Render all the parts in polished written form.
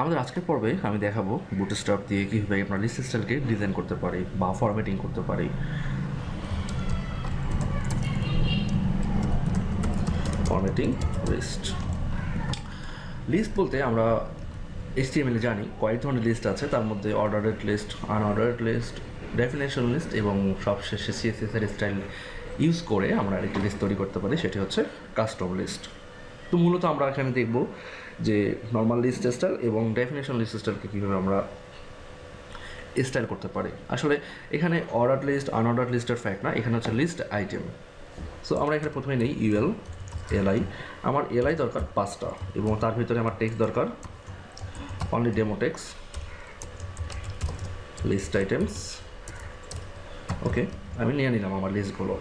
আমাদের আজকের পর্বে আমি দেখাবো বুটস্ট্র্যাপ দিয়ে কীভাবে আমরা লিস্ট স্টাইলকে ডিজাইন করতে পারি বা ফরম্যাটিং করতে পারি। ফরম্যাটিং লিস্ট বলতে আমরা HTML জানি কয়েক ধরনের লিস্ট আছে, তার মধ্যে ordered list, unordered list, definition list এবং সবশেষে CSS এর স্টাইল ইউজ করে আমরা আরেকটি লিস্ট তৈরি করতে পারি, সেটি হচ্ছে কাস্টম লিস্ট। তো মূলত আমরা এখানে দেখব যে নর্মাল লিস্ট স্টাইল এবং ডেফিনেশন লিস্ট স্টাইলকে কীভাবে আমরা স্টাইল করতে পারি। আসলে এখানে অর্ডার লিস্ট আনঅর্ডার লিস্টের ফ্যাক্ট না, এখানে হচ্ছে লিস্ট আইটেম। সো আমরা এখানে প্রথমে নেই ইউএল এলআই। আমার এলআই দরকার 5টা এবং তার ভিতরে আমার টেক্সট দরকার only demo text, list items. Okay, আমি নিয়ে নিলাম আমার লিস্টগুলো।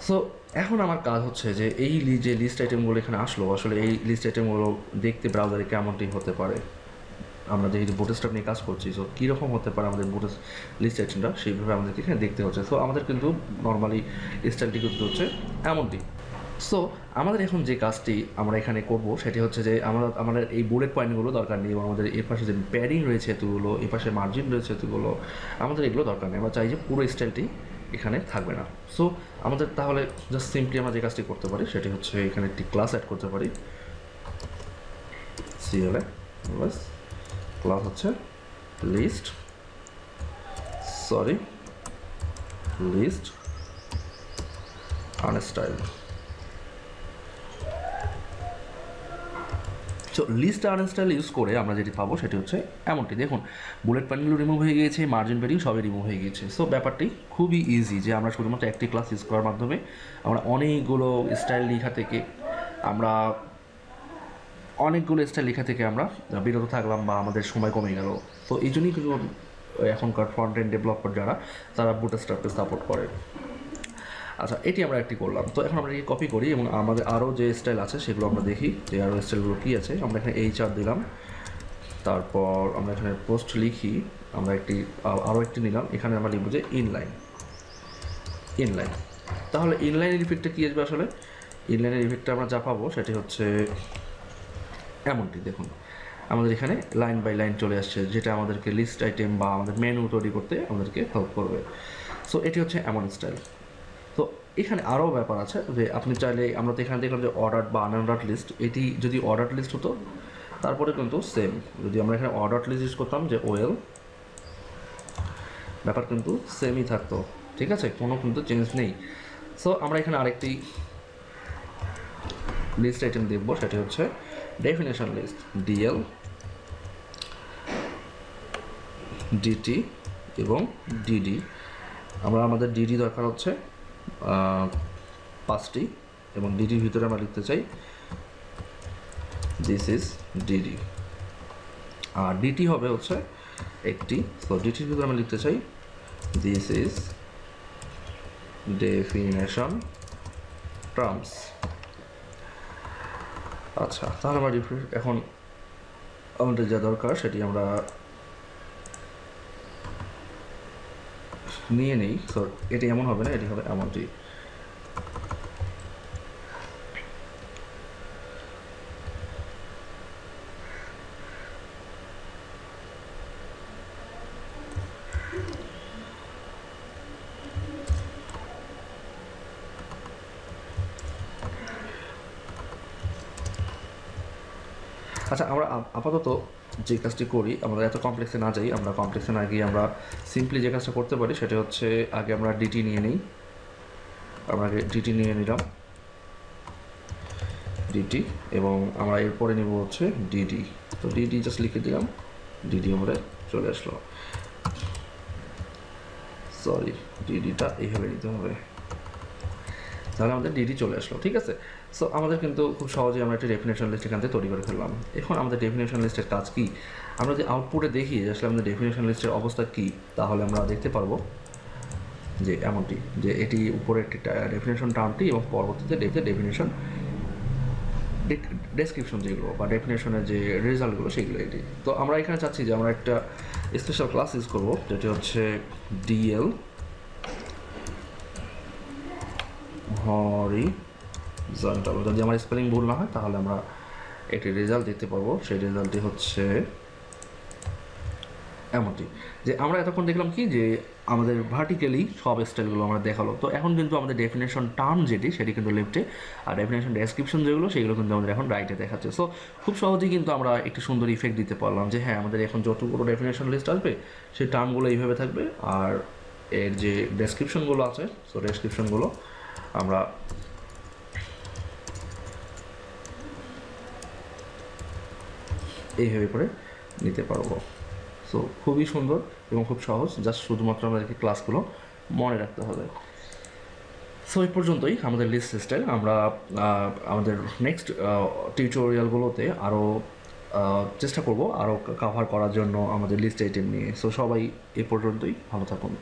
সো এখন আমার কাজ হচ্ছে যে এই যে লিস্ট আইটেমগুলো এখানে আসলো, আসলে এই লিস্ট আইটেমগুলো দেখতে ব্রাউজারে কেমনটি হতে পারে। আমরা যেহেতু বুটস্ট্র্যাপ নিয়ে কাজ করছি, সো কীরকম হতে পারে আমাদের লিস্ট আইটেমটা, সেইভাবে আমাদেরকে এখানে দেখতে হচ্ছে। সো আমাদের কিন্তু নর্মালি স্টাইলটি কিন্তু হচ্ছে এমনটি। সো আমাদের এখন যে কাজটি আমরা এখানে করব সেটি হচ্ছে যে আমাদের এই বুলেট পয়েন্টগুলো দরকার নেই এবং আমাদের এর পাশে যে প্যাডিং রয়েছে এতগুলো, এর পাশে মার্জিন রয়েছে এতগুলো, আমাদের এগুলো দরকার নেই। আমরা চাই যে পুরো স্টাইলটি এখানে থাকবে না। সো আমাদের তাহলে জাস্ট সিম্পলি আমরা যে কাজটি করতে পারি সেটি হচ্ছে এখানে একটি ক্লাস অ্যাড করতে পারি। CLA ক্লাস হচ্ছে লিস্ট আনস্টাইল। সো লিস্ট আনস্টাইল ইউজ করে আমরা যেটি পাবো সেটি হচ্ছে এমনটি। দেখুন, বুলেট পয়েন্টগুলো রিমুভ হয়ে গিয়েছে, মার্জিন প্যাডিং সবই রিমুভ হয়ে গিয়েছে। সো ব্যাপারটি খুবই ইজি যে আমরা শুধুমাত্র একটি ক্লাস ইউজ করার মাধ্যমে আমরা অনেকগুলো স্টাইল লেখা থেকে আমরা বিরত থাকলাম বা আমাদের সময় কমে গেল। তো এই জন্যই কিন্তু এখনকার ফ্রন্ট এন্ড ডেভেলপার যারা, তারা বুটস্ট্র্যাপকে সাপোর্ট করে। আচ্ছা, এটি আমরা একটি করলাম। তো এখন আমরা এটি কপি করি এবং আমাদের আরও যে স্টাইল আছে সেগুলো আমরা দেখি যে আরও স্টাইলগুলো কী আছে। আমরা এখানে HR দিলাম, তারপর আমরা এখানে পোস্ট লিখি, আমরা আরও একটি নিলাম। এখানে আমরা লিখব যে ইনলাইন। তাহলে ইনলাইনের ইফেক্টটা কী আসবে? আসলে ইনলাইনের ইফেক্টটা আমরা যা পাবো সেটি হচ্ছে এমনটি। দেখুন, আমাদের এখানে লাইন বাই লাইন চলে আসছে, যেটা আমাদেরকে লিস্ট আইটেম বা আমাদের মেনু তৈরি করতে আমাদেরকে হেল্প করবে। সো এটি হচ্ছে এমন স্টাইল। তো এখানে আরও ব্যাপার আছে যে আপনি চাইলে, আমরা তো এখানে দেখলাম যে অর্ডার বা আনঅর্ডার লিস্ট, এটি যদি অর্ডার লিস্ট হতো তারপরে কিন্তু সেম, যদি আমরা এখানে অর্ডার লিস্ট ইউজ করতাম যে ওয়েল, ব্যাপার কিন্তু সেমই থাকতো। ঠিক আছে, কোনো কিন্তু চেঞ্জ নেই। সো আমরা এখানে আরেকটি লিস্ট আইটেম দেখবো, সেটি হচ্ছে ডেফিনেশন লিস্ট, DL DT এবং DD। আমাদের DD দরকার হচ্ছে 5টি এবং DDর ভিতরে আমরা লিখতে চাই দিস ইজ DD, আর DT হবে হচ্ছে একটি। সো DTর ভিতরে আমরা লিখতে চাই দিস ইজ ডেফিনেশন টার্মস। আচ্ছা, তাহলে আমরা এখন আমাদের যা দরকার সেটি আমরা নিয়ে নেই। সো এটি এমন হবে না, এটি হবে এমনটি। আচ্ছা, আমরা আপাতত যে কাজটি করি, আমরা এত কমপ্লেক্সে না যাই। আমরা কমপ্লেক্সে না গিয়ে আমরা সিম্পলি যে কাজটা করতে পারি সেটা হচ্ছে আগে আমরা DT নিয়ে নিই। আমরা আগে DT নিয়ে নিলাম, DT, এবং আমরা এরপরে নেব হচ্ছে DD। তো DD জাস্ট লিখে দিলাম, DD আমাদের চলে আসলো। সরি, DDটা এইভাবে নিতে হবে, তাহলে আমাদের DD চলে আসলো। ঠিক আছে, সো আমাদের কিন্তু খুব সহজেই আমরা একটা ডেফিনেশন লিস্ট এখান থেকে তৈরি করে ফেললাম। এখন আমাদের ডেফিনেশন লিস্টের কাজ কি? আমরা যদি আউটপুটে দেখি যে আসলে আমাদের ডেফিনেশন লিস্টের অবস্থা কী, তাহলে আমরা দেখতে পারবো যে এমনটি, যে এটি উপরে একটি ডেফিনেশন টার্মটি এবং পরবর্তীতে ডেফিনেশন ডেসক্রিপশন যেগুলো বা ডেফিনেশনের যে রেজাল্টগুলো সেগুলো এটি। তো আমরা এখানে চাচ্ছি যে আমরা একটা স্পেশাল ক্লাস ইউজ করবো, যেটি হচ্ছে DL হরিজন্টাল। যদি আমার স্পেলিং ভুল না হয় তাহলে আমরা একটি রেজাল্ট দেখতে পাবো। সেই রেজাল্টটি হচ্ছে এমনটি যে আমরা এতক্ষণ দেখলাম কি যে আমাদের ভার্টিক্যালি সব স্টাইলগুলো আমরা দেখালো। তো এখন কিন্তু আমাদের ডেফিনেশন টার্ম যেটি সেটি কিন্তু লেফটে, আর ডেফিনেশন ডেসক্রিপশন যেগুলো সেগুলো কিন্তু আমাদের এখন রাইটে দেখাচ্ছে। সো খুব সহজেই কিন্তু আমরা একটি সুন্দর ইফেক্ট দিতে পারলাম যে হ্যাঁ আমাদের এখন যতগুলো ডেফিনেশন লিস্ট আসবে সেই টার্মগুলো এইভাবে থাকবে, আর এর যে ডেসক্রিপশনগুলো আছে সো ডেসক্রিপশনগুলো আমরা এইভাবে করে নিতে পারবো। সো খুবই সুন্দর এবং খুব সহজ, জাস্ট শুধুমাত্র আমাদেরকে ক্লাসগুলো মনে রাখতে হবে। সো এই পর্যন্তই আমাদের লিস্ট স্টাইল। আমরা আমাদের নেক্সট টিউটোরিয়ালগুলোতে আরও চেষ্টা করব আরও কাভার করার জন্য আমাদের লিস্ট আইটেম নিয়ে। সো সবাই এ পর্যন্তই, ভালো থাকুন।